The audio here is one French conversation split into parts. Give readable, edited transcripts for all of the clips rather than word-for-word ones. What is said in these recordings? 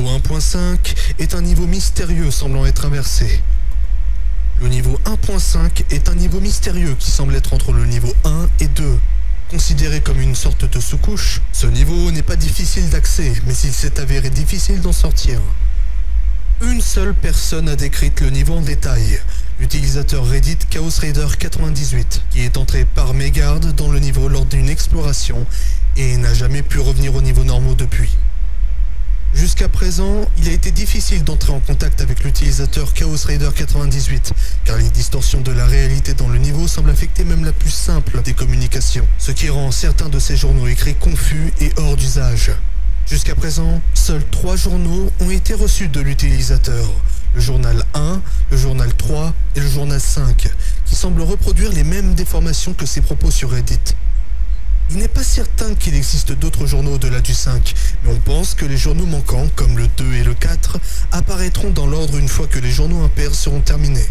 niveau 1.5 est un niveau mystérieux semblant être inversé. Le niveau 1.5 est un niveau mystérieux qui semble être entre le niveau 1 et 2. Considéré comme une sorte de sous-couche, ce niveau n'est pas difficile d'accès, mais il s'est avéré difficile d'en sortir. Une seule personne a décrit le niveau en détail, l'utilisateur Reddit Chaos Raider 98, qui est entré par mégarde dans le niveau lors d'une exploration et n'a jamais pu revenir au niveau normaux depuis. Jusqu'à présent, il a été difficile d'entrer en contact avec l'utilisateur Chaos Raider 98, car les distorsions de la réalité dans le niveau semblent affecter même la plus simple des communications, ce qui rend certains de ces journaux écrits confus et hors d'usage. Jusqu'à présent, seuls 3 journaux ont été reçus de l'utilisateur, le journal 1, le journal 3 et le journal 5, qui semblent reproduire les mêmes déformations que ses propos sur Reddit. Il n'est pas certain qu'il existe d'autres journaux au-delà du 5, mais on pense que les journaux manquants, comme le 2 et le 4, apparaîtront dans l'ordre une fois que les journaux impairs seront terminés.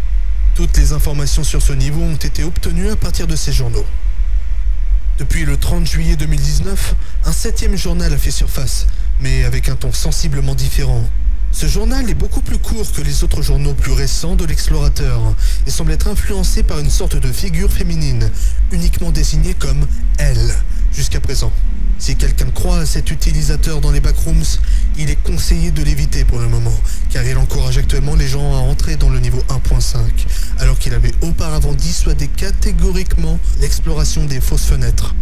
Toutes les informations sur ce niveau ont été obtenues à partir de ces journaux. Depuis le 30 juillet 2019, un 7e journal a fait surface, mais avec un ton sensiblement différent. Ce journal est beaucoup plus court que les autres journaux plus récents de l'explorateur et semble être influencé par une sorte de figure féminine, uniquement désignée comme « elle » jusqu'à présent. Si quelqu'un croit à cet utilisateur dans les backrooms, il est conseillé de l'éviter pour le moment, car il encourage actuellement les gens à entrer dans le niveau 1.5, alors qu'il avait auparavant dissuadé catégoriquement l'exploration des fausses fenêtres.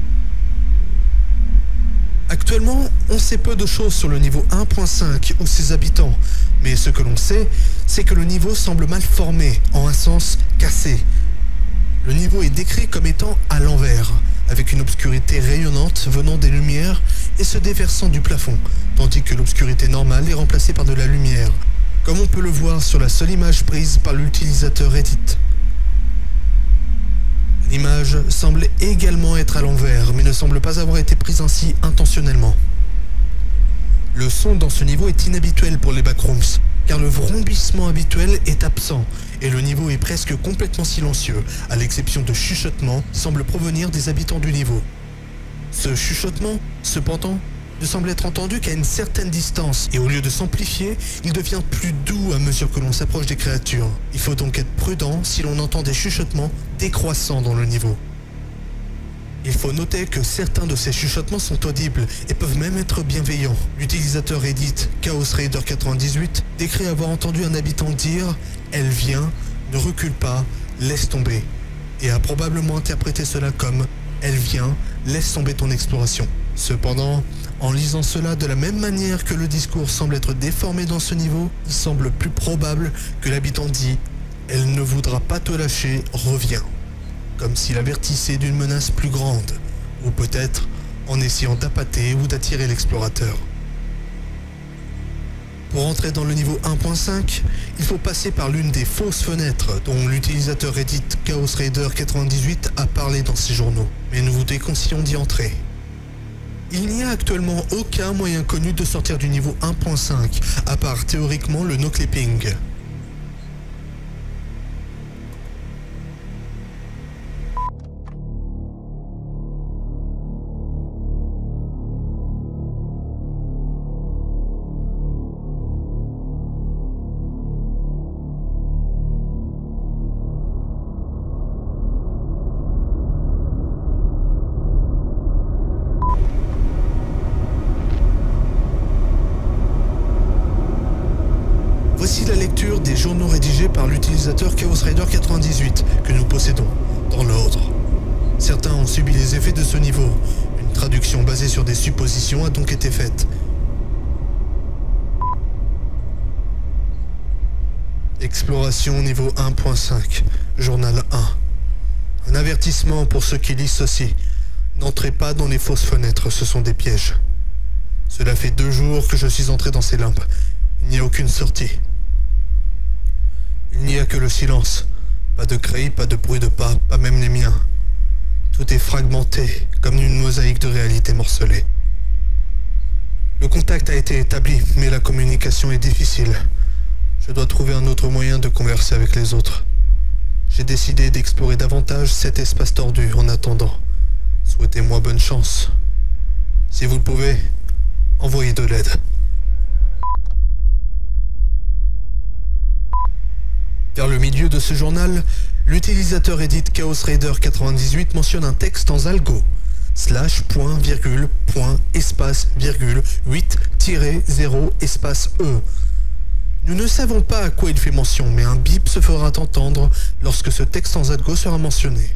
Actuellement, on sait peu de choses sur le niveau 1.5 ou ses habitants, mais ce que l'on sait, c'est que le niveau semble mal formé, en un sens cassé. Le niveau est décrit comme étant à l'envers, avec une obscurité rayonnante venant des lumières et se déversant du plafond, tandis que l'obscurité normale est remplacée par de la lumière, comme on peut le voir sur la seule image prise par l'utilisateur Reddit. L'image semble également être à l'envers, mais ne semble pas avoir été prise ainsi intentionnellement. Le son dans ce niveau est inhabituel pour les backrooms, car le vrombissement habituel est absent, et le niveau est presque complètement silencieux, à l'exception de chuchotements qui semblent provenir des habitants du niveau. Ce chuchotement, cependant, ne semble être entendu qu'à une certaine distance, et au lieu de s'amplifier, il devient plus doux à mesure que l'on s'approche des créatures. Il faut donc être prudent si l'on entend des chuchotements décroissants dans le niveau. Il faut noter que certains de ces chuchotements sont audibles et peuvent même être bienveillants. L'utilisateur Reddit Chaos Raider 98 décrit avoir entendu un habitant dire « Elle vient, ne recule pas, laisse tomber » et a probablement interprété cela comme « Elle vient, laisse tomber ton exploration ». Cependant, en lisant cela de la même manière que le discours semble être déformé dans ce niveau, il semble plus probable que l'habitant dit « Elle ne voudra pas te lâcher, reviens », comme s'il avertissait d'une menace plus grande, ou peut-être en essayant d'appâter ou d'attirer l'explorateur. Pour entrer dans le niveau 1.5, il faut passer par l'une des fausses fenêtres dont l'utilisateur Reddit Chaos Raider 98 a parlé dans ses journaux, mais nous vous déconseillons d'y entrer. Il n'y a actuellement aucun moyen connu de sortir du niveau 1.5, à part théoriquement le no-clipping. Voici la lecture des journaux rédigés par l'utilisateur Chaos Raider 98 que nous possédons, dans l'ordre. Certains ont subi les effets de ce niveau. Une traduction basée sur des suppositions a donc été faite. Exploration niveau 1.5, journal 1. Un avertissement pour ceux qui lisent ceci. N'entrez pas dans les fausses fenêtres, ce sont des pièges. Cela fait 2 jours que je suis entré dans ces limbes. Il n'y a aucune sortie. Il n'y a que le silence. Pas de cris, pas de bruit de pas, pas même les miens. Tout est fragmenté, comme une mosaïque de réalité morcelée. Le contact a été établi, mais la communication est difficile. Je dois trouver un autre moyen de converser avec les autres. J'ai décidé d'explorer davantage cet espace tordu en attendant. Souhaitez-moi bonne chance. Si vous le pouvez, envoyez de l'aide. Vers le milieu de ce journal, l'utilisateur Edit Chaos Raider 98 mentionne un texte en Zalgo. / point virgule point espace virgule 8-0 espace E. Nous ne savons pas à quoi il fait mention, mais un bip se fera entendre lorsque ce texte en Zalgo sera mentionné.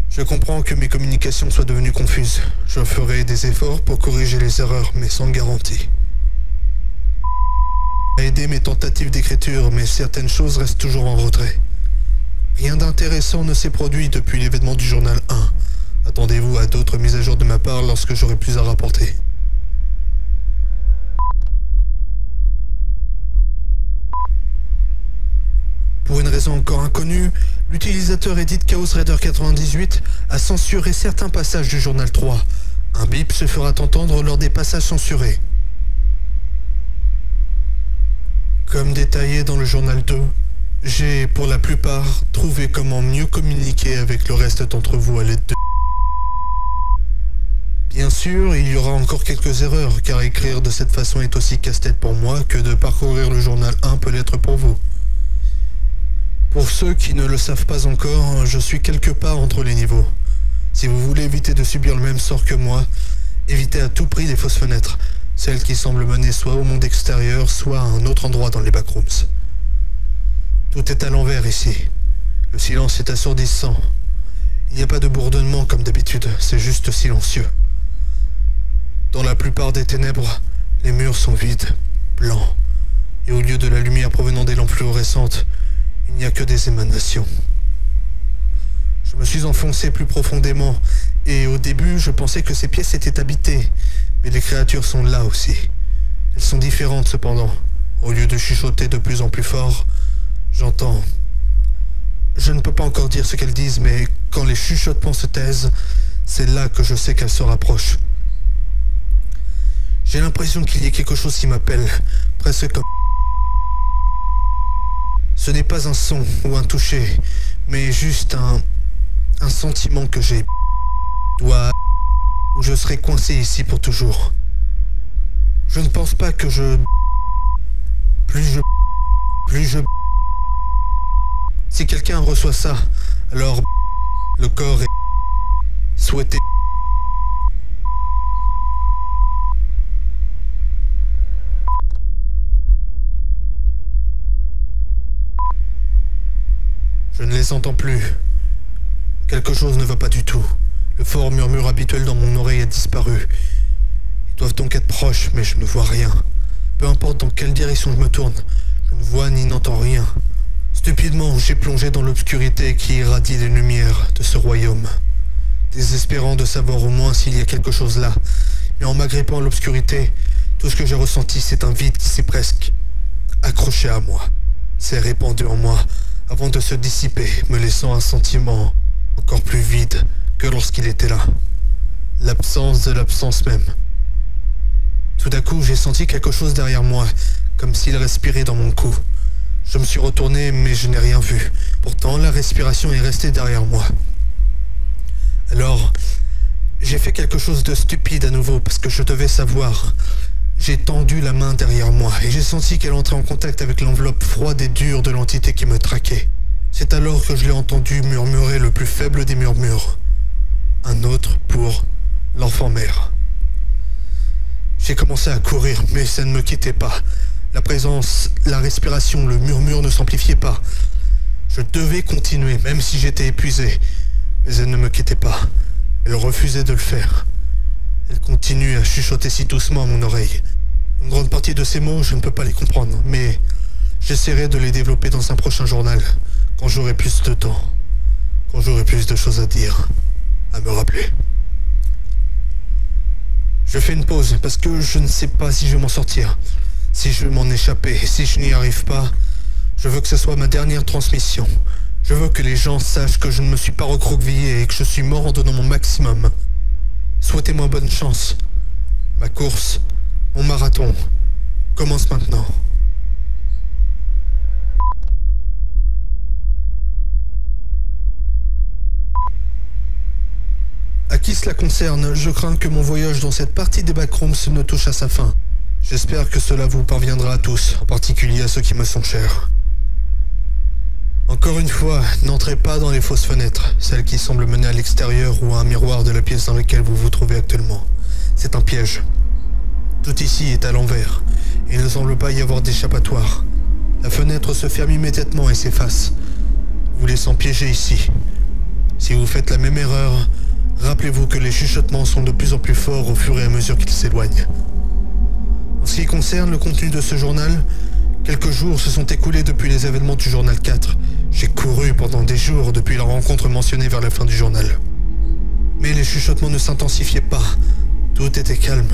Je comprends que mes communications soient devenues confuses. Je ferai des efforts pour corriger les erreurs, mais sans garantie. A aidé mes tentatives d'écriture, mais certaines choses restent toujours en retrait. Rien d'intéressant ne s'est produit depuis l'événement du journal 1. Attendez-vous à d'autres mises à jour de ma part lorsque j'aurai plus à rapporter. Pour une raison encore inconnue, l'utilisateur Edit Chaos Raider 98 a censuré certains passages du journal 3. Un bip se fera entendre lors des passages censurés. Comme détaillé dans le journal 2, j'ai, pour la plupart, trouvé comment mieux communiquer avec le reste d'entre vous à l'aide de... Bien sûr, il y aura encore quelques erreurs, car écrire de cette façon est aussi casse-tête pour moi que de parcourir le journal 1 peut l'être pour vous. Pour ceux qui ne le savent pas encore, je suis quelque part entre les niveaux. Si vous voulez éviter de subir le même sort que moi, évitez à tout prix les fausses fenêtres, celles qui semblent mener soit au monde extérieur, soit à un autre endroit dans les backrooms. Tout est à l'envers ici. Le silence est assourdissant. Il n'y a pas de bourdonnement comme d'habitude, c'est juste silencieux. Dans la plupart des ténèbres, les murs sont vides, blancs, et au lieu de la lumière provenant des lampes fluorescentes, il n'y a que des émanations. Je me suis enfoncé plus profondément, et au début, je pensais que ces pièces étaient habitées, mais les créatures sont là aussi. Elles sont différentes cependant. Au lieu de chuchoter de plus en plus fort, j'entends... Je ne peux pas encore dire ce qu'elles disent, mais quand les chuchotements se taisent, c'est là que je sais qu'elles se rapprochent. J'ai l'impression qu'il y a quelque chose qui m'appelle, presque comme... Ce n'est pas un son ou un toucher, mais juste un sentiment que j'ai... où je serai coincé ici pour toujours. Je ne pense pas que je... Plus je... Si quelqu'un reçoit ça, alors le corps est... souhaité... Je ne les entends plus. Quelque chose ne va pas du tout. Le fort murmure habituel dans mon oreille a disparu. Ils doivent donc être proches, mais je ne vois rien. Peu importe dans quelle direction je me tourne, je ne vois ni n'entends rien. Stupidement, j'ai plongé dans l'obscurité qui irradie les lumières de ce royaume, désespérant de savoir au moins s'il y a quelque chose là. Mais en m'agrippant à l'obscurité, tout ce que j'ai ressenti, c'est un vide qui s'est presque accroché à moi, s'est répandu en moi, avant de se dissiper, me laissant un sentiment encore plus vide que lorsqu'il était là. L'absence de l'absence même. Tout d'un coup, j'ai senti quelque chose derrière moi, comme s'il respirait dans mon cou. Je me suis retourné, mais je n'ai rien vu. Pourtant, la respiration est restée derrière moi. Alors, j'ai fait quelque chose de stupide à nouveau, parce que je devais savoir. J'ai tendu la main derrière moi, et j'ai senti qu'elle entrait en contact avec l'enveloppe froide et dure de l'entité qui me traquait. C'est alors que je l'ai entendu murmurer le plus faible des murmures. Un autre pour l'enfant-mère. J'ai commencé à courir, mais ça ne me quittait pas. La présence, la respiration, le murmure ne s'amplifiaient pas. Je devais continuer, même si j'étais épuisé. Mais elle ne me quittait pas. Elle refusait de le faire. Elle continue à chuchoter si doucement à mon oreille. Une grande partie de ces mots, je ne peux pas les comprendre, mais j'essaierai de les développer dans un prochain journal, quand j'aurai plus de temps, quand j'aurai plus de choses à dire, à me rappeler. Je fais une pause, parce que je ne sais pas si je vais m'en sortir, si je vais m'en échapper, si je n'y arrive pas. Je veux que ce soit ma dernière transmission. Je veux que les gens sachent que je ne me suis pas recroquevillé et que je suis mort en donnant mon maximum. Souhaitez-moi bonne chance. Ma course, mon marathon, commence maintenant. À qui cela concerne, je crains que mon voyage dans cette partie des backrooms ne touche à sa fin. J'espère que cela vous parviendra à tous, en particulier à ceux qui me sont chers. Encore une fois, n'entrez pas dans les fausses fenêtres, celles qui semblent mener à l'extérieur ou à un miroir de la pièce dans laquelle vous vous trouvez actuellement. C'est un piège. Tout ici est à l'envers, et il ne semble pas y avoir d'échappatoire. La fenêtre se ferme immédiatement et s'efface, vous laissant piéger ici. Si vous faites la même erreur, rappelez-vous que les chuchotements sont de plus en plus forts au fur et à mesure qu'ils s'éloignent. En ce qui concerne le contenu de ce journal, quelques jours se sont écoulés depuis les événements du journal 4. J'ai couru pendant des jours depuis la rencontre mentionnée vers la fin du journal. Mais les chuchotements ne s'intensifiaient pas. Tout était calme.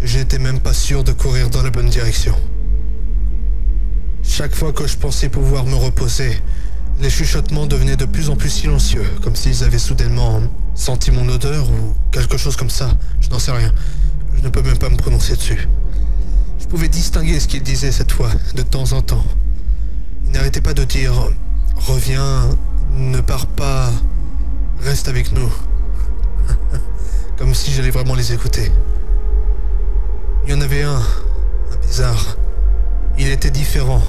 Je n'étais même pas sûr de courir dans la bonne direction. Chaque fois que je pensais pouvoir me reposer, les chuchotements devenaient de plus en plus silencieux, comme s'ils avaient soudainement senti mon odeur ou quelque chose comme ça. Je n'en sais rien. Je ne peux même pas me prononcer dessus. Je pouvais distinguer ce qu'ils disaient cette fois, de temps en temps. Ils n'arrêtaient pas de dire « Reviens, ne pars pas, reste avec nous ». Comme si j'allais vraiment les écouter. Il y en avait un bizarre. Il était différent.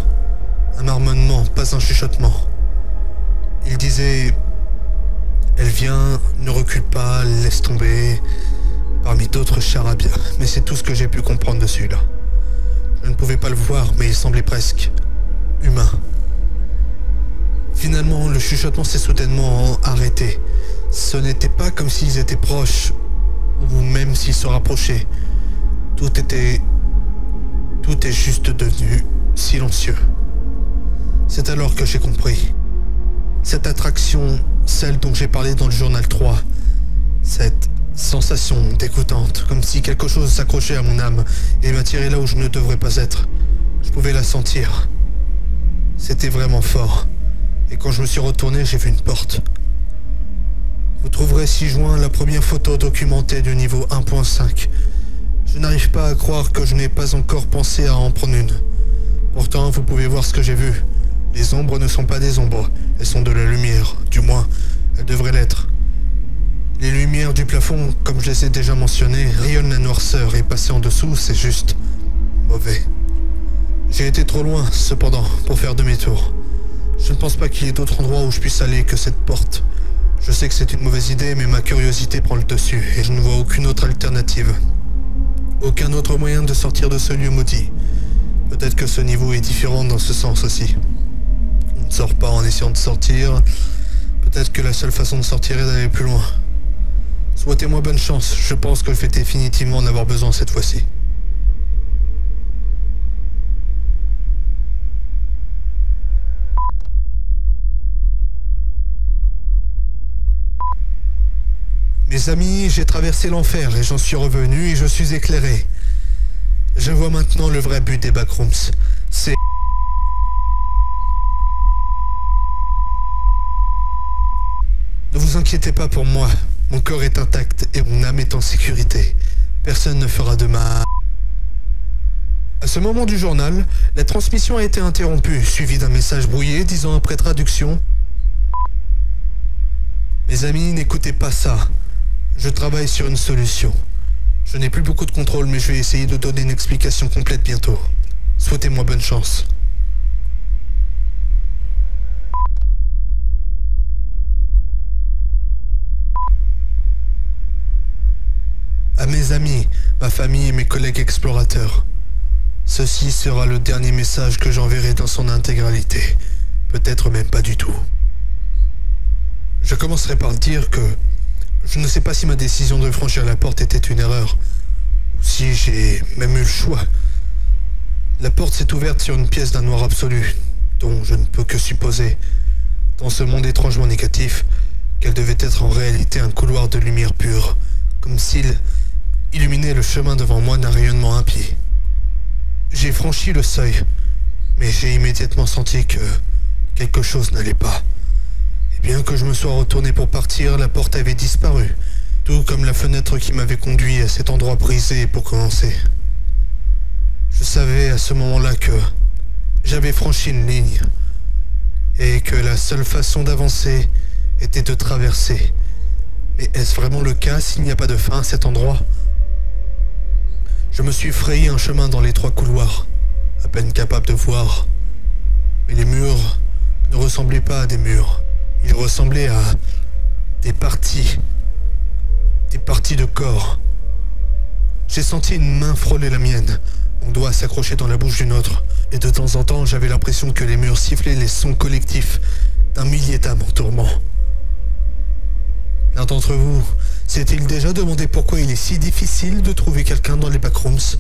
Un marmonnement, pas un chuchotement. Il disait « Elle vient, ne recule pas, laisse tomber », parmi d'autres charabia. Mais c'est tout ce que j'ai pu comprendre de celui-là. Je ne pouvais pas le voir, mais il semblait presque humain. Finalement, le chuchotement s'est soudainement arrêté. Ce n'était pas comme s'ils étaient proches, ou même s'ils se rapprochaient. Tout est juste devenu silencieux. C'est alors que j'ai compris. Cette attraction, celle dont j'ai parlé dans le journal 3, cette sensation dégoûtante, comme si quelque chose s'accrochait à mon âme et m'attirait là où je ne devrais pas être. Je pouvais la sentir. C'était vraiment fort. Et quand je me suis retourné, j'ai vu une porte. Vous trouverez ci-joint la première photo documentée du niveau 1.5. Je n'arrive pas à croire que je n'ai pas encore pensé à en prendre une. Pourtant, vous pouvez voir ce que j'ai vu. Les ombres ne sont pas des ombres, elles sont de la lumière. Du moins, elles devraient l'être. Les lumières du plafond, comme je les ai déjà mentionnées, rayonnent la noirceur et passer en dessous, c'est juste mauvais. J'ai été trop loin, cependant, pour faire demi-tour. Je ne pense pas qu'il y ait d'autre endroit où je puisse aller que cette porte. Je sais que c'est une mauvaise idée, mais ma curiosité prend le dessus et je ne vois aucune autre alternative. Aucun autre moyen de sortir de ce lieu maudit. Peut-être que ce niveau est différent dans ce sens aussi. On ne sort pas en essayant de sortir. Peut-être que la seule façon de sortir est d'aller plus loin. Souhaitez-moi bonne chance, je pense que je vais définitivement en avoir besoin cette fois-ci. Mes amis, j'ai traversé l'enfer et j'en suis revenu et je suis éclairé. Je vois maintenant le vrai but des backrooms. C'est... Ne vous inquiétez pas pour moi. Mon corps est intact et mon âme est en sécurité. Personne ne fera de mal. À ce moment du journal, la transmission a été interrompue, suivie d'un message brouillé disant après traduction: Mes amis, n'écoutez pas ça. Je travaille sur une solution. Je n'ai plus beaucoup de contrôle, mais je vais essayer de donner une explication complète bientôt. Souhaitez-moi bonne chance. À mes amis, ma famille et mes collègues explorateurs, ceci sera le dernier message que j'enverrai dans son intégralité. Peut-être même pas du tout. Je commencerai par dire que je ne sais pas si ma décision de franchir la porte était une erreur, ou si j'ai même eu le choix. La porte s'est ouverte sur une pièce d'un noir absolu, dont je ne peux que supposer, dans ce monde étrangement négatif, qu'elle devait être en réalité un couloir de lumière pure, comme s'il illuminait le chemin devant moi d'un rayonnement impie. J'ai franchi le seuil, mais j'ai immédiatement senti que quelque chose n'allait pas. Et bien que je me sois retourné pour partir, la porte avait disparu, tout comme la fenêtre qui m'avait conduit à cet endroit brisé pour commencer. Je savais à ce moment-là que j'avais franchi une ligne, et que la seule façon d'avancer était de traverser. Mais est-ce vraiment le cas s'il n'y a pas de fin à cet endroit ? Je me suis frayé un chemin dans l'étroit couloir, à peine capable de voir. Mais les murs ne ressemblaient pas à des murs. Ils ressemblaient à des parties de corps. J'ai senti une main frôler la mienne, mon doigt s'accrochait dans la bouche d'une autre, et de temps en temps j'avais l'impression que les murs sifflaient les sons collectifs d'un millier d'âmes en tourment. L'un d'entre vous s'est-il déjà demandé pourquoi il est si difficile de trouver quelqu'un dans les backrooms?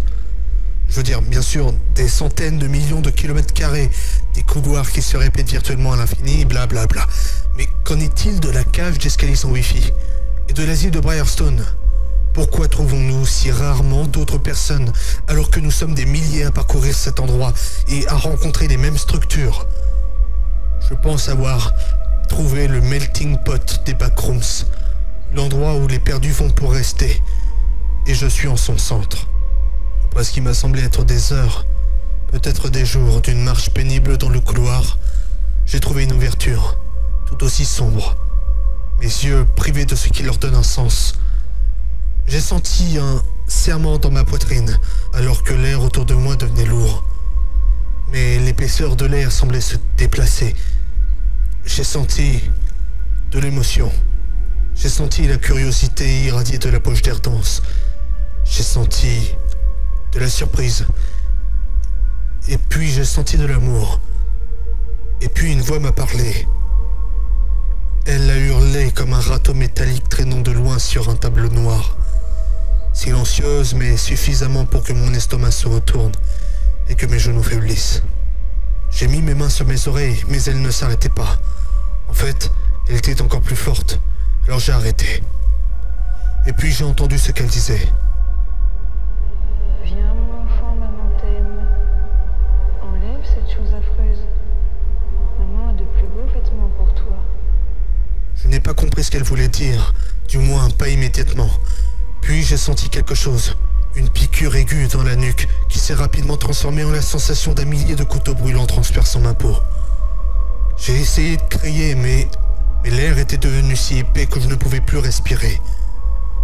Je veux dire, bien sûr, des centaines de millions de kilomètres carrés, des couloirs qui se répètent virtuellement à l'infini, blablabla. Mais qu'en est-il de la cage d'escalier sans wifi? Et de l'asile de Briarstone? Pourquoi trouvons-nous si rarement d'autres personnes alors que nous sommes des milliers à parcourir cet endroit et à rencontrer les mêmes structures? Je pense avoir trouvé le melting pot des backrooms, l'endroit où les perdus vont pour rester, et je suis en son centre. Après ce qui m'a semblé être des heures, peut-être des jours d'une marche pénible dans le couloir, j'ai trouvé une ouverture, tout aussi sombre, mes yeux privés de ce qui leur donne un sens. J'ai senti un serrement dans ma poitrine, alors que l'air autour de moi devenait lourd. Mais l'épaisseur de l'air semblait se déplacer. J'ai senti de l'émotion. J'ai senti la curiosité irradier de la poche d'air dense. J'ai senti de la surprise. Et puis j'ai senti de l'amour. Et puis une voix m'a parlé. Elle a hurlé comme un râteau métallique traînant de loin sur un tableau noir. Silencieuse, mais suffisamment pour que mon estomac se retourne et que mes genoux faiblissent. J'ai mis mes mains sur mes oreilles, mais elles ne s'arrêtaient pas. En fait, elle était encore plus forte, alors j'ai arrêté. Et puis j'ai entendu ce qu'elle disait. Viens mon enfant, maman t'aime. Enlève cette chose affreuse. Maman a de plus beaux vêtements pour toi. Je n'ai pas compris ce qu'elle voulait dire, du moins pas immédiatement. Puis j'ai senti quelque chose, une piqûre aiguë dans la nuque qui s'est rapidement transformée en la sensation d'un millier de couteaux brûlants transperçant ma peau. J'ai essayé de crier, mais l'air était devenu si épais que je ne pouvais plus respirer.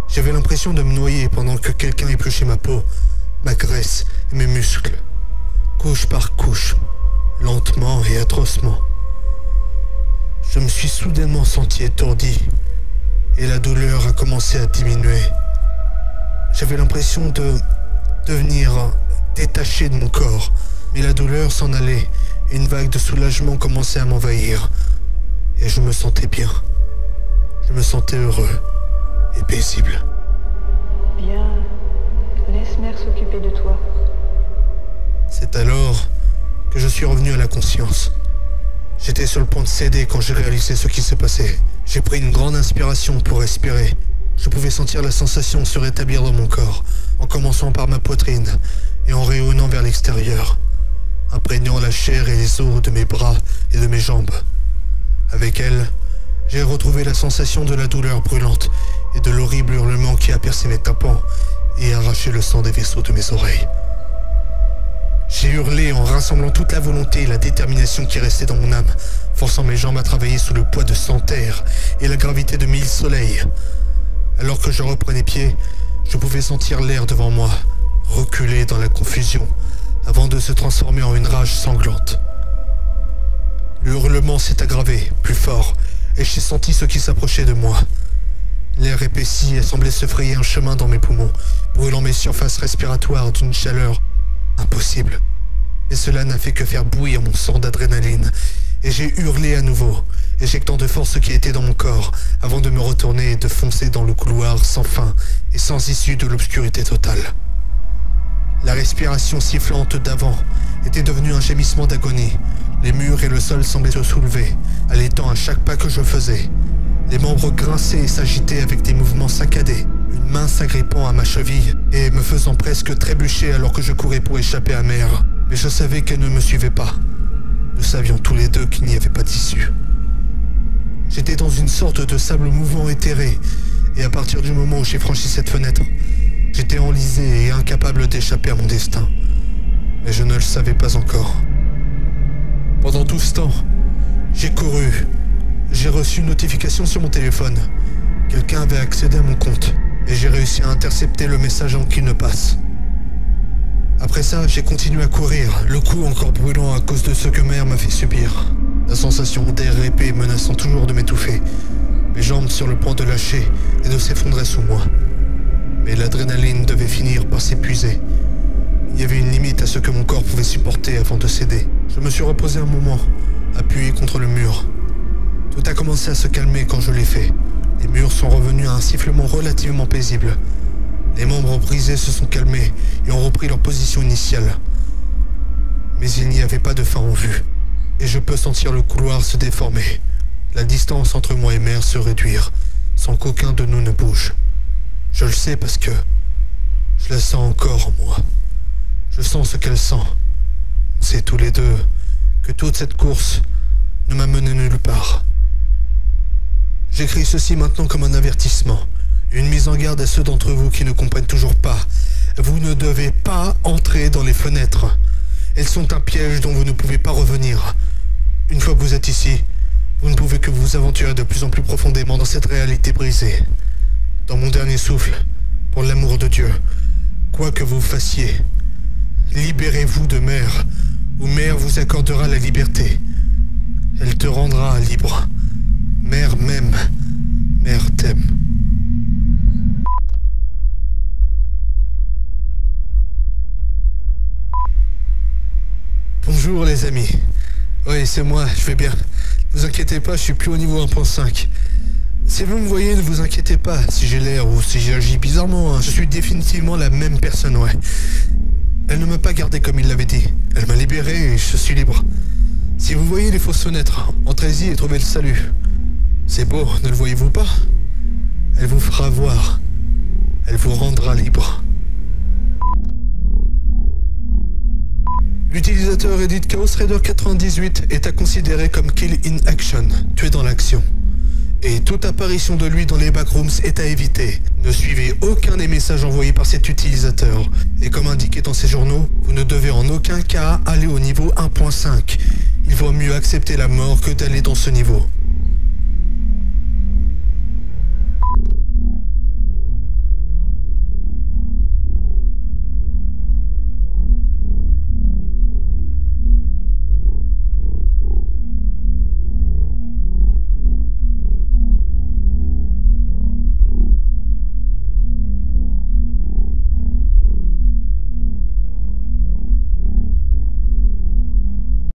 J'avais l'impression de me noyer pendant que quelqu'un épluchait ma peau, ma graisse et mes muscles, couche par couche, lentement et atrocement. Je me suis soudainement senti étourdi, et la douleur a commencé à diminuer. J'avais l'impression de devenir détaché de mon corps, mais la douleur s'en allait et une vague de soulagement commençait à m'envahir. Et je me sentais bien. Je me sentais heureux et paisible. Bien, laisse mère s'occuper de toi. C'est alors que je suis revenu à la conscience. J'étais sur le point de céder quand j'ai réalisé ce qui se passait. J'ai pris une grande inspiration pour respirer. Je pouvais sentir la sensation se rétablir dans mon corps, en commençant par ma poitrine et en rayonnant vers l'extérieur, imprégnant la chair et les os de mes bras et de mes jambes. Avec elle, j'ai retrouvé la sensation de la douleur brûlante et de l'horrible hurlement qui a percé mes tympans et arraché le sang des vaisseaux de mes oreilles. J'ai hurlé en rassemblant toute la volonté et la détermination qui restait dans mon âme, forçant mes jambes à travailler sous le poids de 100 terres et la gravité de 1000 soleils. Alors que je reprenais pied, je pouvais sentir l'air devant moi, reculer dans la confusion, avant de se transformer en une rage sanglante. Le hurlement s'est aggravé, plus fort, et j'ai senti ce qui s'approchait de moi. L'air épaissi et semblait se frayer un chemin dans mes poumons, brûlant mes surfaces respiratoires d'une chaleur impossible. Mais cela n'a fait que faire bouillir mon sang d'adrénaline, et j'ai hurlé à nouveau, éjectant de force ce qui était dans mon corps, avant de me retourner et de foncer dans le couloir sans fin et sans issue de l'obscurité totale. La respiration sifflante d'avant était devenue un gémissement d'agonie. Les murs et le sol semblaient se soulever, allaitant à chaque pas que je faisais. Les membres grinçaient et s'agitaient avec des mouvements saccadés, une main s'agrippant à ma cheville et me faisant presque trébucher alors que je courais pour échapper à mère. Mais je savais qu'elle ne me suivait pas. Nous savions tous les deux qu'il n'y avait pas d'issue. J'étais dans une sorte de sable mouvant éthéré, et à partir du moment où j'ai franchi cette fenêtre, j'étais enlisé et incapable d'échapper à mon destin. Mais je ne le savais pas encore. Pendant tout ce temps, j'ai couru. J'ai reçu une notification sur mon téléphone. Quelqu'un avait accédé à mon compte, et j'ai réussi à intercepter le message avant qu'il ne passe. Après ça, j'ai continué à courir, le cou encore brûlant à cause de ce que mère m'a fait subir. La sensation d'air épais menaçant toujours de m'étouffer. Mes jambes sur le point de lâcher et de s'effondrer sous moi. Mais l'adrénaline devait finir par s'épuiser. Il y avait une limite à ce que mon corps pouvait supporter avant de céder. Je me suis reposé un moment, appuyé contre le mur. Tout a commencé à se calmer quand je l'ai fait. Les murs sont revenus à un sifflement relativement paisible. Les membres brisés se sont calmés et ont repris leur position initiale. Mais il n'y avait pas de fin en vue. Et je peux sentir le couloir se déformer. La distance entre moi et mère se réduire, sans qu'aucun de nous ne bouge. Je le sais parce que je la sens encore en moi. Je sens ce qu'elle sent. On sait tous les deux que toute cette course ne m'a mené nulle part. J'écris ceci maintenant comme un avertissement. Une mise en garde à ceux d'entre vous qui ne comprennent toujours pas. Vous ne devez pas entrer dans les fenêtres. Elles sont un piège dont vous ne pouvez pas revenir. Une fois que vous êtes ici, vous ne pouvez que vous aventurer de plus en plus profondément dans cette réalité brisée. Dans mon dernier souffle, pour l'amour de Dieu, quoi que vous fassiez, libérez-vous de mère, ou mère vous accordera la liberté. Elle te rendra libre. Mère m'aime, mère t'aime. Bonjour les amis. Oui, c'est moi, je vais bien. Ne vous inquiétez pas, je suis plus au niveau 1.5. Si vous me voyez, ne vous inquiétez pas si j'ai l'air ou si j'agis bizarrement. Je suis définitivement la même personne, ouais. Elle ne m'a pas gardé comme il l'avait dit. Elle m'a libéré et je suis libre. Si vous voyez les fausses fenêtres, entrez-y et trouvez le salut. C'est beau, ne le voyez-vous pas? Elle vous fera voir. Elle vous rendra libre. L'utilisateur Edit Chaos Raider 98 est à considérer comme kill in action, tué dans l'action. Et toute apparition de lui dans les backrooms est à éviter. Ne suivez aucun des messages envoyés par cet utilisateur. Et comme indiqué dans ces journaux, vous ne devez en aucun cas aller au niveau 1.5. Il vaut mieux accepter la mort que d'aller dans ce niveau.